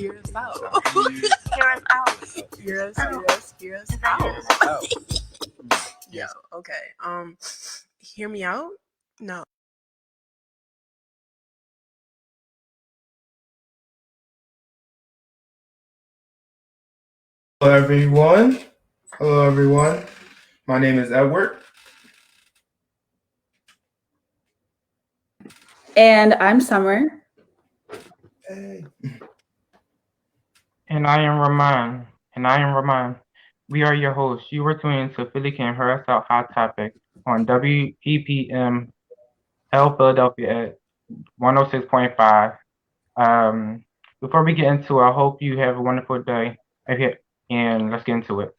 Hear us out. Hear us out. Hear us out. Oh. Yo, okay. Hear me out? No. Hello, everyone. Hello, everyone. My name is Edward. And I'm Summer. Hey. And I am Ramon. We are your hosts. You were tuning to Philly Can Hear Us Out Hot Topic on WEPM L Philadelphia at 106.5. Before we get into it, I hope you have a wonderful day. And let's get into it.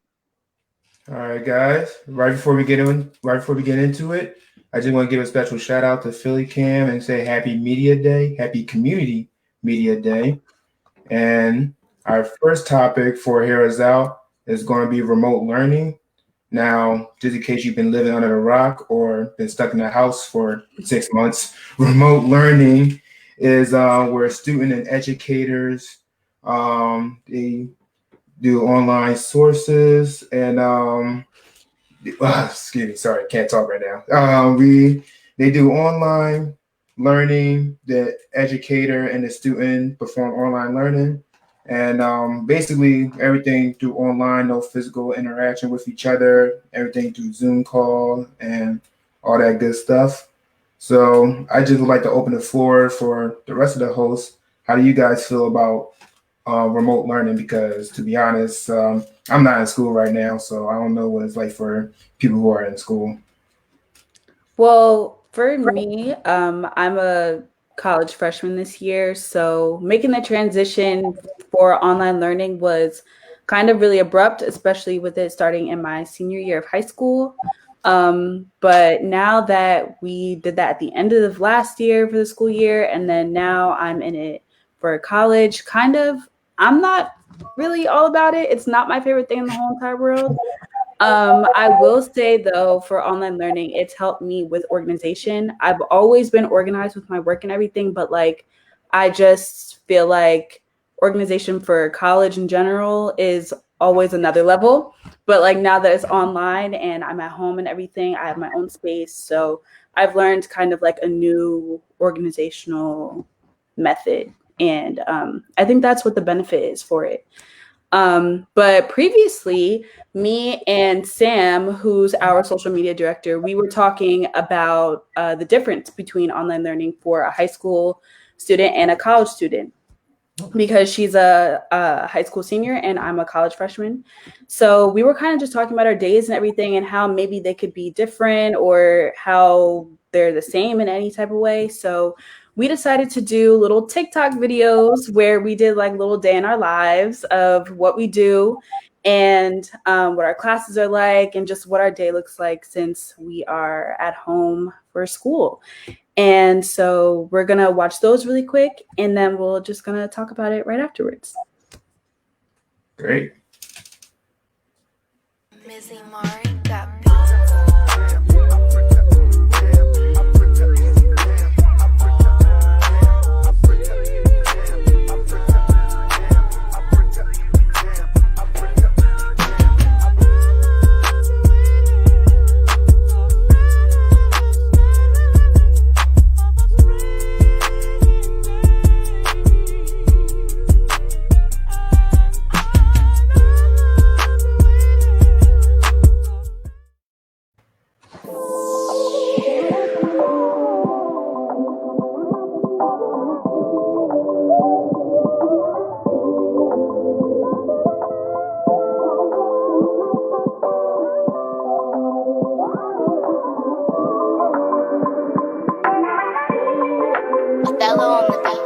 All right, guys. Right before we get into it, I just want to give a special shout out to Philly Cam and say Happy Media Day, Happy Community Media Day. And our first topic for Hear Us Out is going to be remote learning. Now, just in case you've been living under a rock or been stuck in the house for 6 months, remote learning is where student and educators they do online sources and excuse me, sorry, can't talk right now. They do online learning. The educator and the student perform online learning, and basically everything through online, no physical interaction with each other, everything through Zoom call and all that good stuff. So I just would like to open the floor for the rest of the hosts. How do you guys feel about remote learning? Because to be honest, I'm not in school right now, so I don't know what it's like for people who are in school. Well, for me, I'm a college freshman this year, so making the transition for online learning was kind of really abrupt, especially with it starting in my senior year of high school. But now that we did that at the end of last year for the school year, and then now I'm in it for college, I'm not really all about it. It's not my favorite thing in the whole entire world. I will say though, for online learning, it's helped me with organization. I've always been organized with my work and everything, but I just feel like organization for college in general is always another level. But now that it's online and I'm at home and everything, I have my own space. So I've learned kind of a new organizational method. And I think that's what the benefit is for it. But previously, me and Sam, who's our social media director, we were talking about the difference between online learning for a high school student and a college student, because she's a high school senior and I'm a college freshman. So we were kind of just talking about our days and everything and how maybe they could be different or how they're the same in any type of way. So we decided to do little TikTok videos where we did little day in our lives of what we do and what our classes are like and just what our day looks like since we are at home for school. And so we're going to watch those really quick and then we're just going to talk about it right afterwards. Great. Mizzy Mari got Othello on the beat.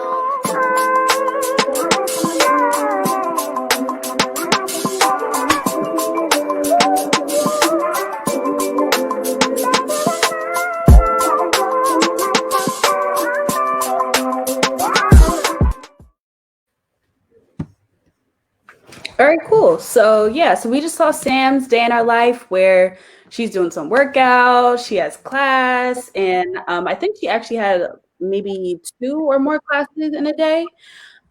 All right, cool. So we just saw Sam's day in our life where she's doing some workout, she has class, and I think she actually had maybe 2 or more classes in a day.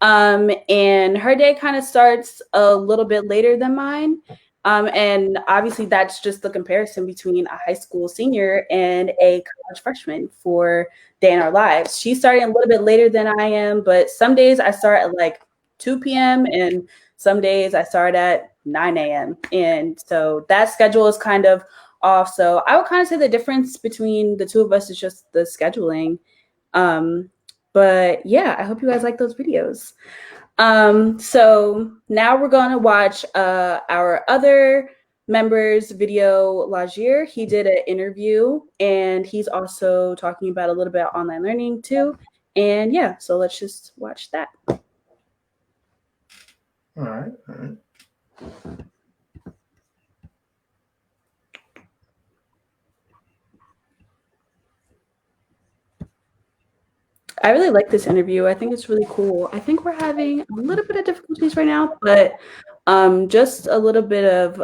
And her day kind of starts a little bit later than mine. And obviously that's just the comparison between a high school senior and a college freshman for day in our lives. She's starting a little bit later than I am, but some days I start at like 2 p.m. and some days I start at 9 a.m. And so that schedule is kind of off. So I would kind of say the difference between the two of us is just the scheduling. But yeah, I hope you guys like those videos. So now we're going to watch our other member's video, Lagier. He did an interview and he's also talking about a little bit of online learning too. And yeah, so let's just watch that. All right. I really like this interview. I think it's really cool. I think we're having a little bit of difficulties right now, but just a little bit of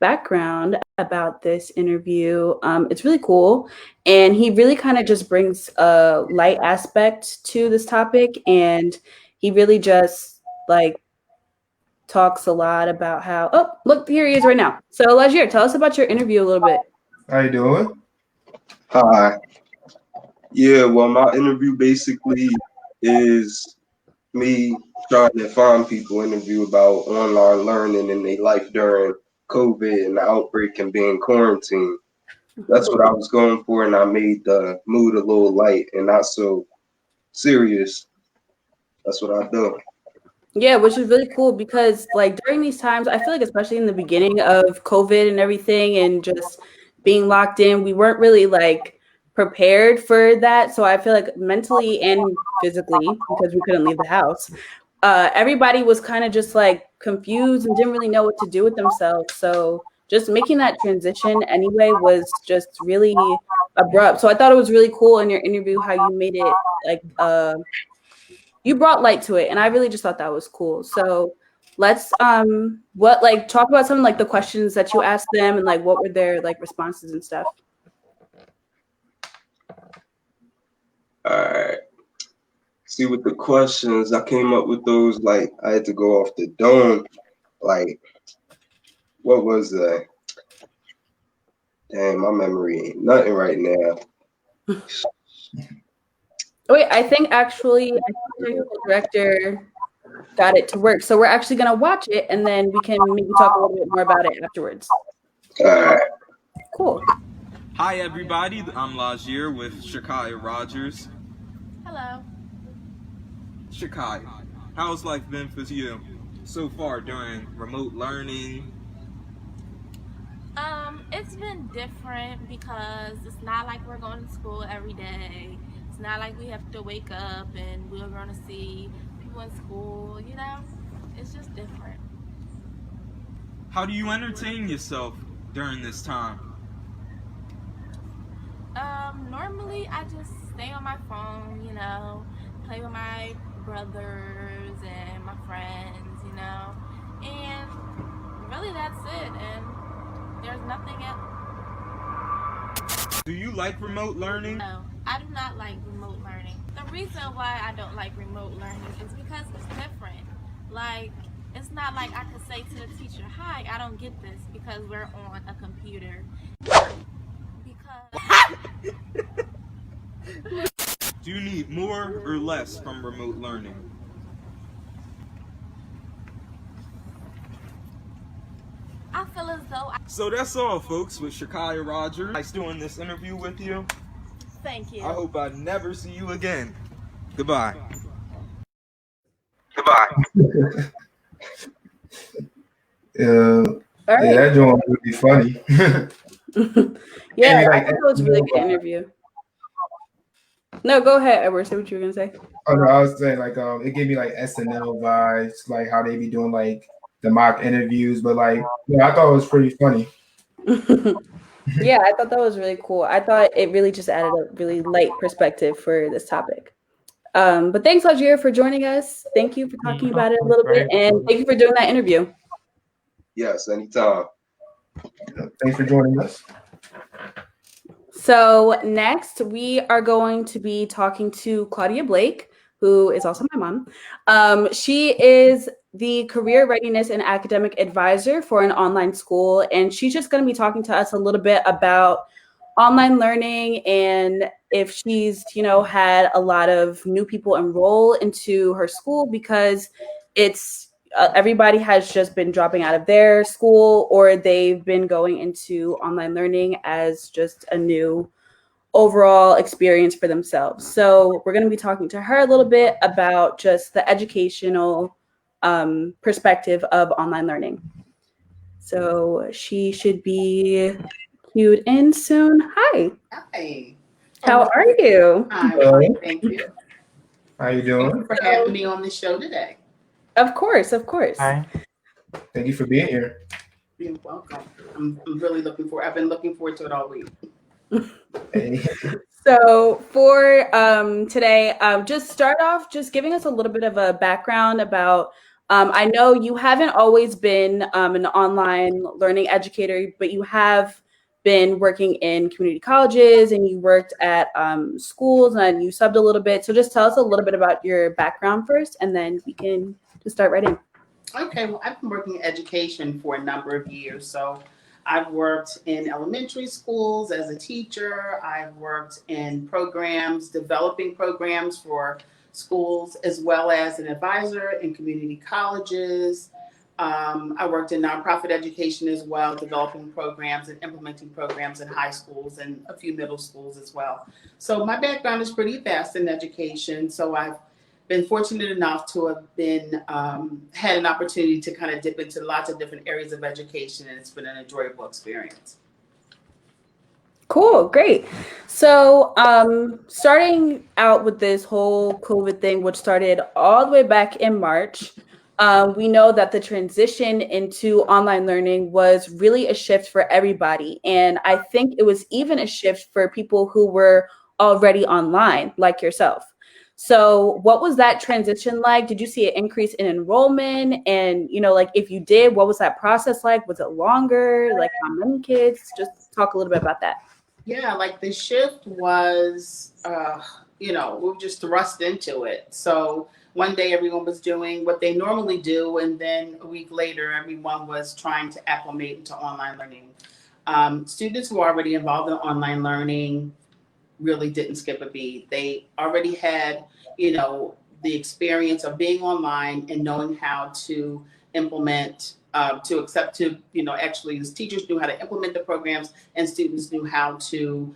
background about this interview. It's really cool. And he really kind of just brings a light aspect to this topic. And he really just like talks a lot about how, oh, look, here he is right now. So Lagier, tell us about your interview a little bit. How you doing? Hi. Yeah, well, my interview basically is me trying to find people interview about online learning and their life during COVID and the outbreak and being quarantined. That's what I was going for, and I made the mood a little light and not so serious. That's what I do. Yeah, which is really cool because like during these times, I feel like especially in the beginning of COVID and everything and just being locked in, we weren't really like prepared for that. So I feel like mentally and physically, because we couldn't leave the house, everybody was kind of just like confused and didn't really know what to do with themselves. So just making that transition anyway was just really abrupt. So I thought it was really cool in your interview how you made it like you brought light to it, and I really just thought that was cool. So let's talk about some like the questions that you asked them and like what were their like responses and stuff. All right. See, with the questions, I came up with those like I had to go off the dome. Like, what was that? Damn, my memory ain't nothing right now. Wait, I think actually the technical director got it to work. So we're actually gonna watch it and then we can maybe talk a little bit more about it afterwards. All right. Cool. Hi everybody, I'm Lagier with Shakaya Rogers. Hello. Shakaya, how's life been for you so far during remote learning? It's been different because it's not like we're going to school every day. It's not like we have to wake up and we're going to see people in school, you know? It's just different. How do you entertain yourself during this time? Normally I just stay on my phone, you know, play with my brothers and my friends, you know, and really that's it, and there's nothing else. Do you like remote learning? No, I do not like remote learning. The reason why I don't like remote learning is because it's different. Like, it's not like I could say to the teacher, hi, I don't get this because we're on a computer. Do you need more or less from remote learning? I feel as though So that's all, folks, with Shakaya Rogers. Nice doing this interview with you. Thank you. I hope I never see you again. Goodbye. Goodbye. All right. Yeah, that joint would be funny. Yeah, And, I like, thought it was a really good interview. No, go ahead, Edward. Say what you were gonna say. Oh, no, I was saying like it gave me like SNL vibes, like how they be doing like the mock interviews, but like yeah, I thought it was pretty funny. Yeah, I thought that was really cool. I thought it really just added a really light perspective for this topic. But thanks, Lagier, for joining us. Thank you for talking about it a little bit, and thank you for doing that interview. Yes, anytime. Thanks for joining us. So next, we are going to be talking to Claudia Blake, who is also my mom. She is the career readiness and academic advisor for an online school, and she's just going to be talking to us a little bit about online learning and if she's, had a lot of new people enroll into her school because it's everybody has just been dropping out of their school or they've been going into online learning as just a new overall experience for themselves. So we're going to be talking to her a little bit about just the educational perspective of online learning. So she should be queued in soon. Hi. Hi. How are you? I'm Hello. fine, thank you. How you Thank doing? you for having me on the show today. Of course, of course. Hi. Thank you for being here. You're welcome. I'm really looking forward. I've been looking forward to it all week. Hey. So for today, just start off just giving us a little bit of a background about, I know you haven't always been an online learning educator, but you have been working in community colleges and you worked at schools and you subbed a little bit. So just tell us a little bit about your background first, and then we can just start right in. Okay, well, I've been working in education for a number of years. So I've worked in elementary schools as a teacher. I've worked in programs, developing programs for schools, as well as an advisor in community colleges. I worked in nonprofit education as well, developing programs and implementing programs in high schools and a few middle schools as well. So my background is pretty vast in education. So I've been fortunate enough to have been had an opportunity to kind of dip into lots of different areas of education, and it's been an enjoyable experience. Cool, great. So starting out with this whole COVID thing, which started all the way back in March, we know that the transition into online learning was really a shift for everybody. And I think it was even a shift for people who were already online, like yourself. So what was that transition like? Did you see an increase in enrollment? And, if you did, what was that process like? Was it longer? Like how many kids? Just talk a little bit about that. Yeah, like the shift was, we were just thrust into it. So one day everyone was doing what they normally do, and then a week later, everyone was trying to acclimate into online learning. Students who were already involved in online learning really didn't skip a beat. They already had, the experience of being online and knowing how to implement, actually the teachers knew how to implement the programs and students knew how to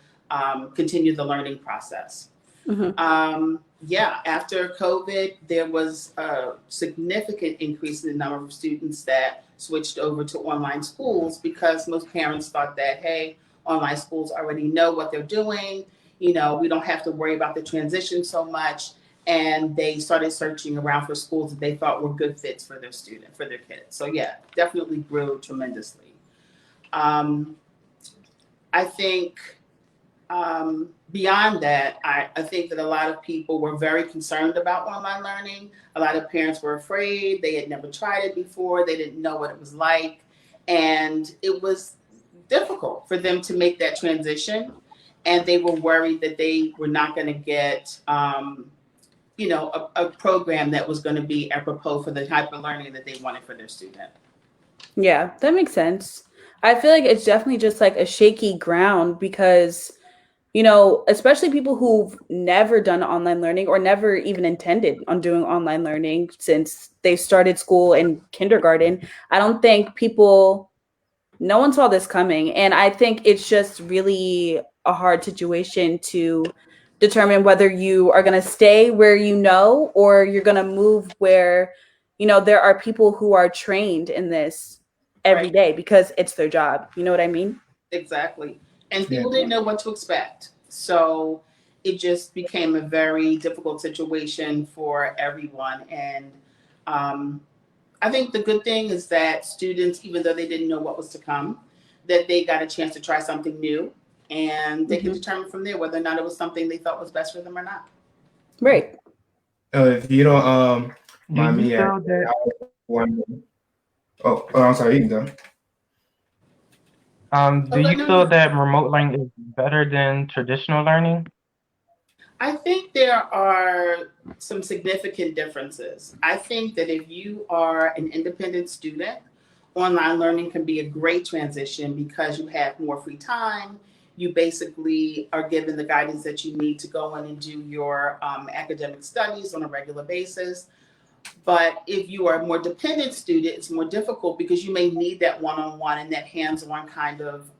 continue the learning process. Mm-hmm. After COVID, there was a significant increase in the number of students that switched over to online schools because most parents thought that, hey, online schools already know what they're doing. We don't have to worry about the transition so much. And they started searching around for schools that they thought were good fits for their kids. So yeah, definitely grew tremendously. I think beyond that, I think that a lot of people were very concerned about online learning. A lot of parents were afraid. They had never tried it before. They didn't know what it was like. And it was difficult for them to make that transition. And they were worried that they were not going to get, a program that was going to be apropos for the type of learning that they wanted for their student. Yeah, that makes sense. I feel like it's definitely just like a shaky ground because, especially people who've never done online learning or never even intended on doing online learning since they started school in kindergarten. I don't think no one saw this coming. And I think it's just really a hard situation to determine whether you are going to stay where or you're going to move where, there are people who are trained in this every day because it's their job. You know what I mean? Exactly. And people didn't know what to expect. So it just became a very difficult situation for everyone. And I think the good thing is that students, even though they didn't know what was to come, that they got a chance to try something new. And they can determine from there whether or not it was something they thought was best for them or not. Right. If you don't mind me, feel that? I'm sorry, you can go. Do you feel that remote learning is better than traditional learning? I think there are some significant differences. I think that if you are an independent student, online learning can be a great transition because you have more free time. You basically are given the guidance that you need to go in and do your academic studies on a regular basis. But if you are a more dependent student, it's more difficult because you may need that one-on-one and that hands-on kind of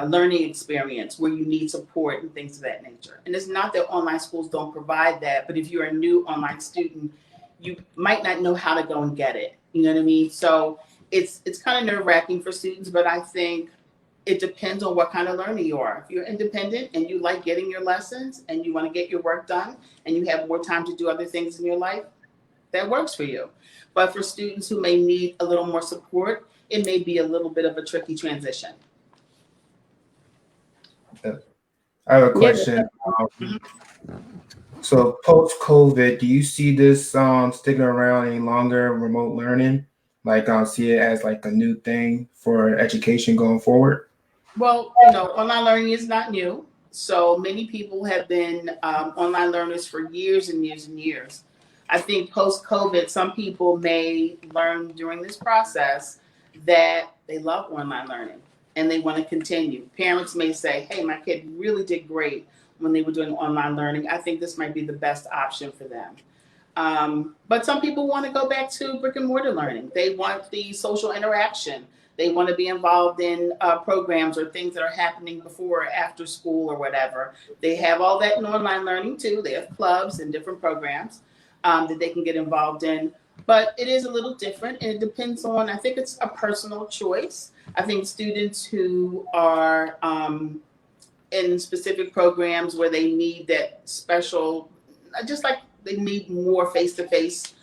learning experience where you need support and things of that nature. And it's not that online schools don't provide that, but if you're a new online student, you might not know how to go and get it. You know what I mean? So it's kind of nerve-wracking for students, but I think it depends on what kind of learner you are. If you're independent and you like getting your lessons and you want to get your work done and you have more time to do other things in your life, that works for you. But for students who may need a little more support, it may be a little bit of a tricky transition. I have a question. So post-COVID, do you see this sticking around any longer, remote learning? Like see it as like a new thing for education going forward? Well, online learning is not new. So many people have been online learners for years and years and years. I think post-COVID, some people may learn during this process that they love online learning and they want to continue. Parents may say, hey, my kid really did great when they were doing online learning. I think this might be the best option for them. But some people want to go back to brick and mortar learning. They want the social interaction. They want to be involved in programs or things that are happening before or after school or whatever. They have all that in online learning too. They have clubs and different programs that they can get involved in. But it is a little different, and it depends on, I think it's a personal choice. I think students who are in specific programs where they need that special, just like they need more face-to-face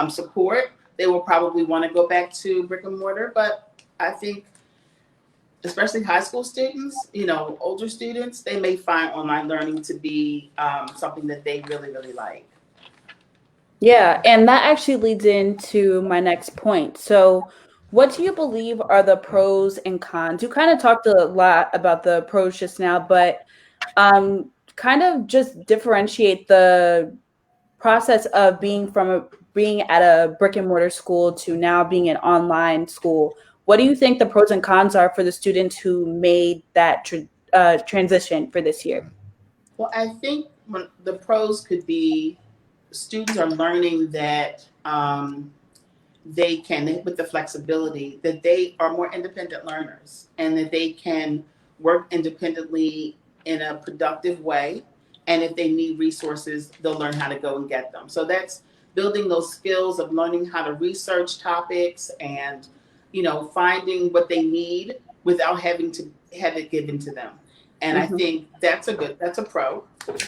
support, they will probably want to go back to brick and mortar. But I think especially high school students, older students, they may find online learning to be something that they really, really like. Yeah, and that actually leads into my next point. So what do you believe are the pros and cons? You kind of talked a lot about the pros just now, but kind of just differentiate the process of being at a brick and mortar school to now being an online school. What do you think the pros and cons are for the students who made that transition for this year? Well, I think the pros could be students are learning that they can, with the flexibility, that they are more independent learners and that they can work independently in a productive way. And if they need resources, they'll learn how to go and get them. So that's building those skills of learning how to research topics and, finding what they need without having to have it given to them. And I think that's a pro.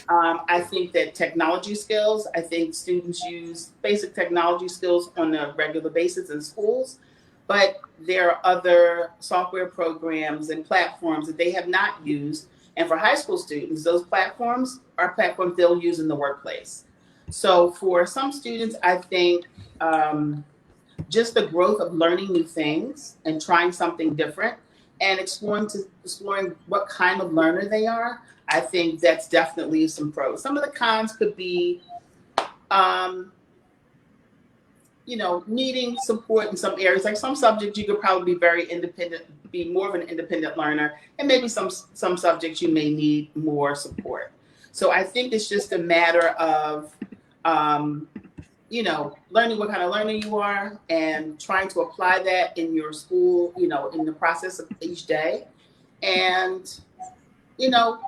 I think that technology skills, I think students use basic technology skills on a regular basis in schools, but there are other software programs and platforms that they have not used. And for high school students, those platforms are platforms they'll use in the workplace. So for some students, I think just the growth of learning new things and trying something different and exploring what kind of learner they are, I think that's definitely some pros. Some of the cons could be, needing support in some areas. Like some subjects, you could probably be very independent, be more of an independent learner, and maybe some subjects you may need more support. So I think it's just a matter of, learning what kind of learner you are and trying to apply that in your school, in the process of each day. And,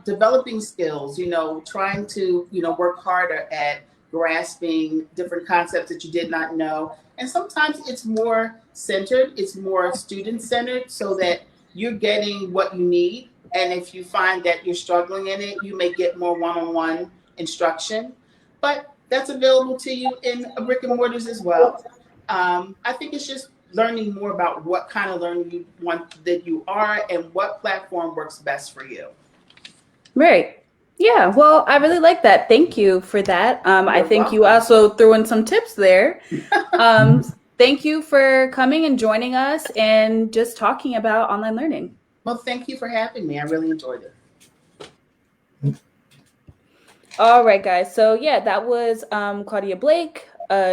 developing skills, trying to, work harder at grasping different concepts that you did not know. And sometimes it's more centered, it's more student centered so that you're getting what you need. And if you find that you're struggling in it, you may get more one-on-one instruction. But that's available to you in brick and mortars as well. I think it's just learning more about what kind of learner you want that you are and what platform works best for you. Right. Yeah. Well, I really like that. Thank you for that. I think you also threw in some tips there. Thank you for coming and joining us and just talking about online learning. Well, thank you for having me. I really enjoyed it. All right, guys. So yeah, that was Claudia Blake.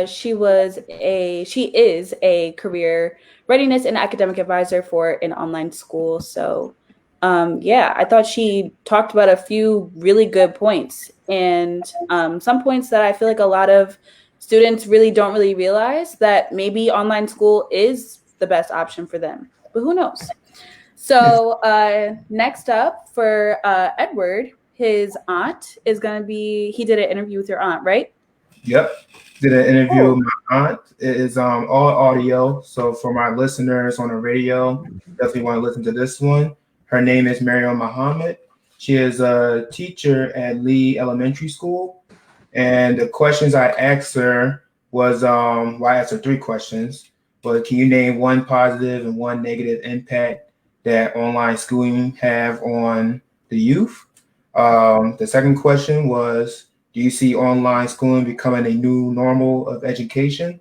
She is a career readiness and academic advisor for an online school. So yeah, I thought she talked about a few really good points and some points that I feel like a lot of students don't really realize, that maybe online school is the best option for them, but who knows? So next up for Edward, his aunt is going to be, he did an interview with your aunt, right? Yep. Did an interview with my aunt. It is all audio. So for my listeners on the radio, definitely want to listen to this one. Her name is Mariam Muhammad. She is a teacher at Lee Elementary School. And the questions I asked her was, well, I asked her 3 questions, but can you name one positive and one negative impact that online schooling have on the youth? The second question was, do you see online schooling becoming a new normal of education?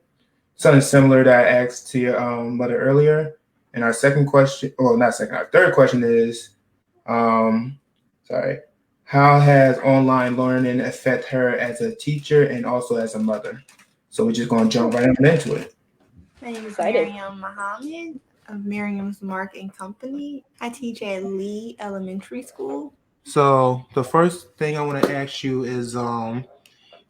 Something similar that I asked to your mother earlier. And our second question, or not second, our third question is, how has online learning affect her as a teacher and also as a mother? So we're just going to jump right into it. My name is Excited. Mariam Muhammad of Miriam's Mark and Company. I teach at Lee Elementary School. So the first thing I want to ask you is, can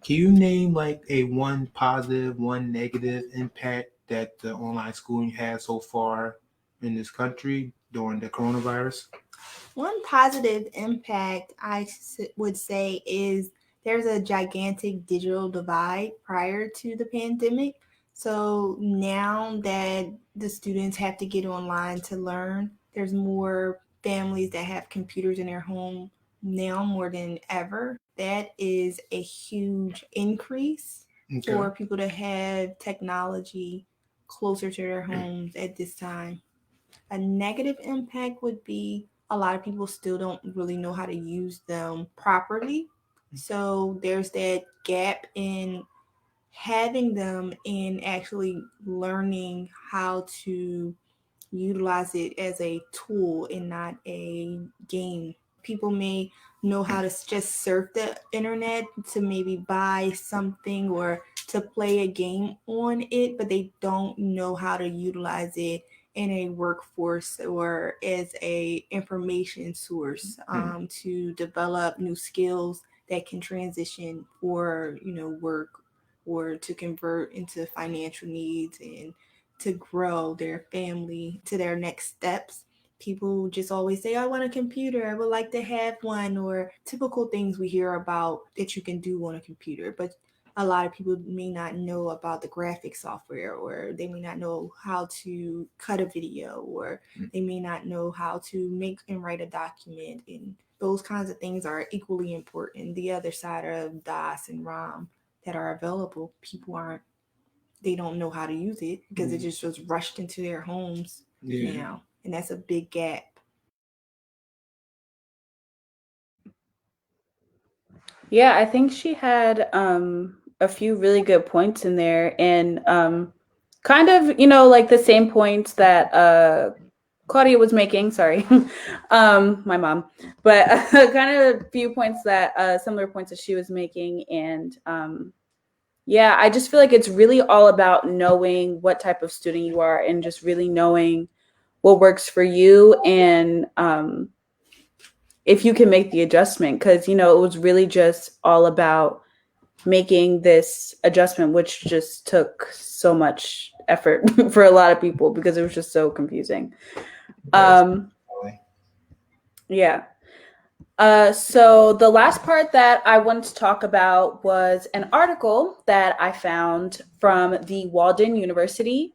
you name like a one positive, one negative impact that the online schooling has so far in this country during the coronavirus? One positive impact would say is there's a gigantic digital divide prior to the pandemic. So now that the students have to get online to learn, there's more families that have computers in their home now more than ever. That is a huge increase for people to have technology closer to their homes at this time. A negative impact would be a lot of people still don't really know how to use them properly. So there's that gap in having them and actually learning how to utilize it as a tool and not a game. People may know how to just surf the internet to maybe buy something or to play a game on it, but they don't know how to utilize it in a workforce or as a information source to develop new skills that can transition for work or to convert into financial needs and to grow their family to their next steps. People just always say, I want a computer, I would like to have one, or typical things we hear about that you can do on a computer. But a lot of people may not know about the graphic software, or they may not know how to cut a video, or they may not know how to make and write a document. And those kinds of things are equally important. The other side of DOS and ROM that are available, they don't know how to use it because it just was rushed into their homes now. And that's a big gap. Yeah, I think she had a few really good points in there, and kind of, like the same points that Claudia was making. Sorry, my mom, but kind of a few points that similar points that she was making, and yeah, I just feel like it's really all about knowing what type of student you are and just really knowing what works for you, and if you can make the adjustment, because, it was really just all about making this adjustment, which just took so much effort for a lot of people because it was just so confusing. Yeah. So the last part that I wanted to talk about was an article that I found from the Walden University.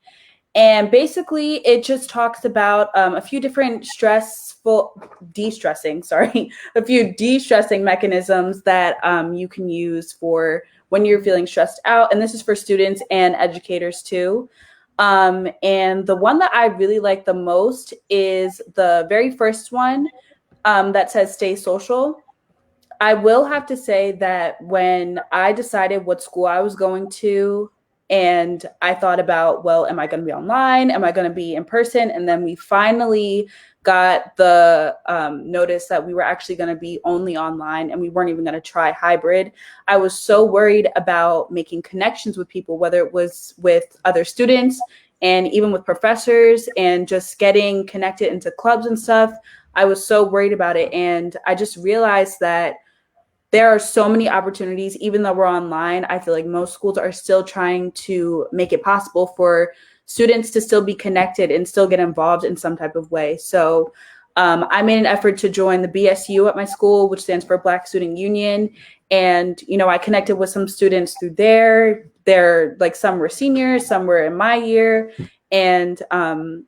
And basically, it just talks about a few different de-stressing mechanisms that you can use for when you're feeling stressed out. And this is for students and educators too. And the one that I really like the most is the very first one that says stay social. I will have to say that when I decided what school I was going to And I thought about, well, am I going to be online? Am I going to be in person? And then we finally got the notice that we were actually going to be only online and we weren't even going to try hybrid. I was so worried about making connections with people, whether it was with other students and even with professors and just getting connected into clubs and stuff. I was so worried about it. And I just realized that there are so many opportunities, even though we're online. I feel like most schools are still trying to make it possible for students to still be connected and still get involved in some type of way. So I made an effort to join the BSU at my school, which stands for Black Student Union. And, you know, I connected with some students through there. They're like, some were seniors, some were in my year. And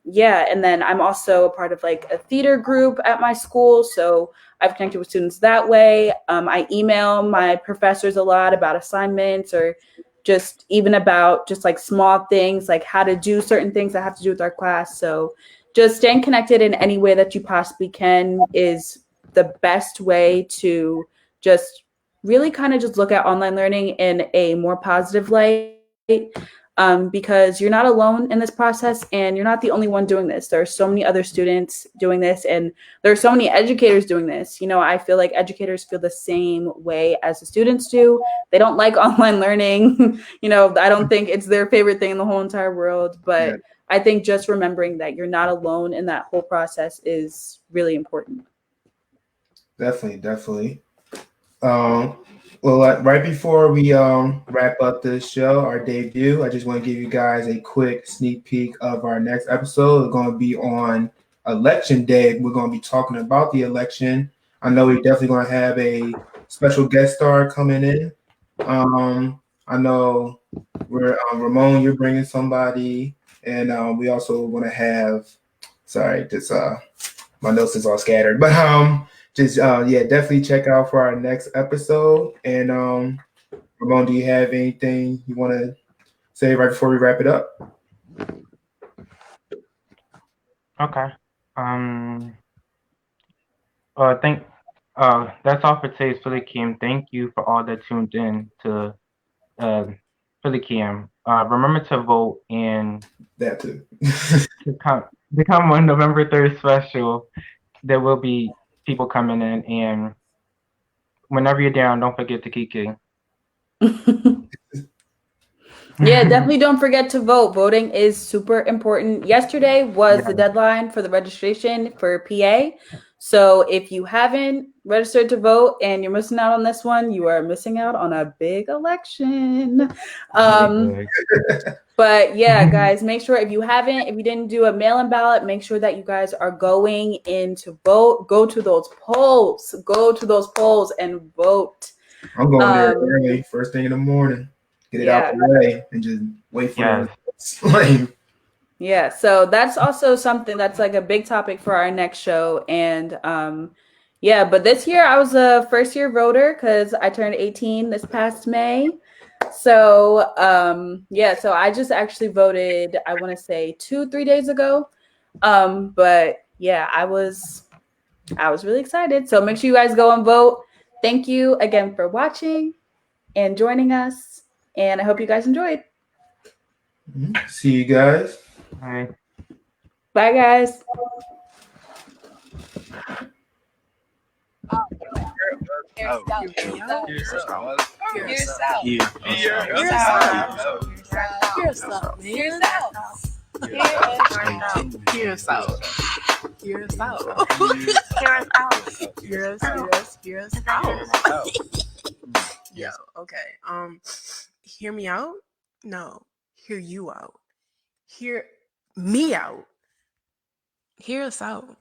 yeah, and then I'm also a part of like a theater group at my school. So I've connected with students that way. I email my professors a lot about assignments or just even about just like small things, like how to do certain things that have to do with our class. So just staying connected in any way that you possibly can is the best way to just really kind of just look at online learning in a more positive light. Because you're not alone in this process and you're not the only one doing this. There are so many other students doing this and there are so many educators doing this. You know, I feel like educators feel the same way as the students do. They don't like online learning. You know, I don't think it's their favorite thing in the whole entire world, but yeah. I think just remembering that you're not alone in that whole process is really important. Definitely. Well, right before we wrap up this show, our debut, I just want to give you guys a quick sneak peek of our next episode. It's going to be on Election Day. We're going to be talking about the election. I know we're definitely going to have a special guest star coming in. I know we're Ramon, you're bringing somebody, and we also want to have. Sorry, this my notes is all scattered, but just yeah, definitely check out for our next episode. And Ramon, do you have anything you want to say right before we wrap it up? Okay. That's all for today's Philly Cam. Thank you for all that tuned in to Philly Cam. Remember to vote and that too. to come on November 3rd special. There will be people coming in, and whenever you're down, don't forget to kiki. Yeah, definitely don't forget to vote. Voting is super important. Yesterday was the deadline for the registration for PA. So if you haven't registered to vote and you're missing out on this one, you are missing out on a big election. But yeah, guys, make sure if you didn't do a mail-in ballot, make sure that you guys are going in to vote. Go to those polls and vote. I'm going there early, first thing in the morning. Get it out the way and just wait for it. Yeah, so that's also something that's like a big topic for our next show. And yeah, but this year I was a first-year voter because I turned 18 this past May. So yeah, so I just actually voted, I want to say 2-3 days ago. But yeah, I was really excited. So make sure you guys go and vote. Thank you again for watching and joining us. And I hope you guys enjoyed. See you guys. Bye. Bye, guys. Yo, okay. Hear me out? No, hear you out. Hear me out. Hear us out.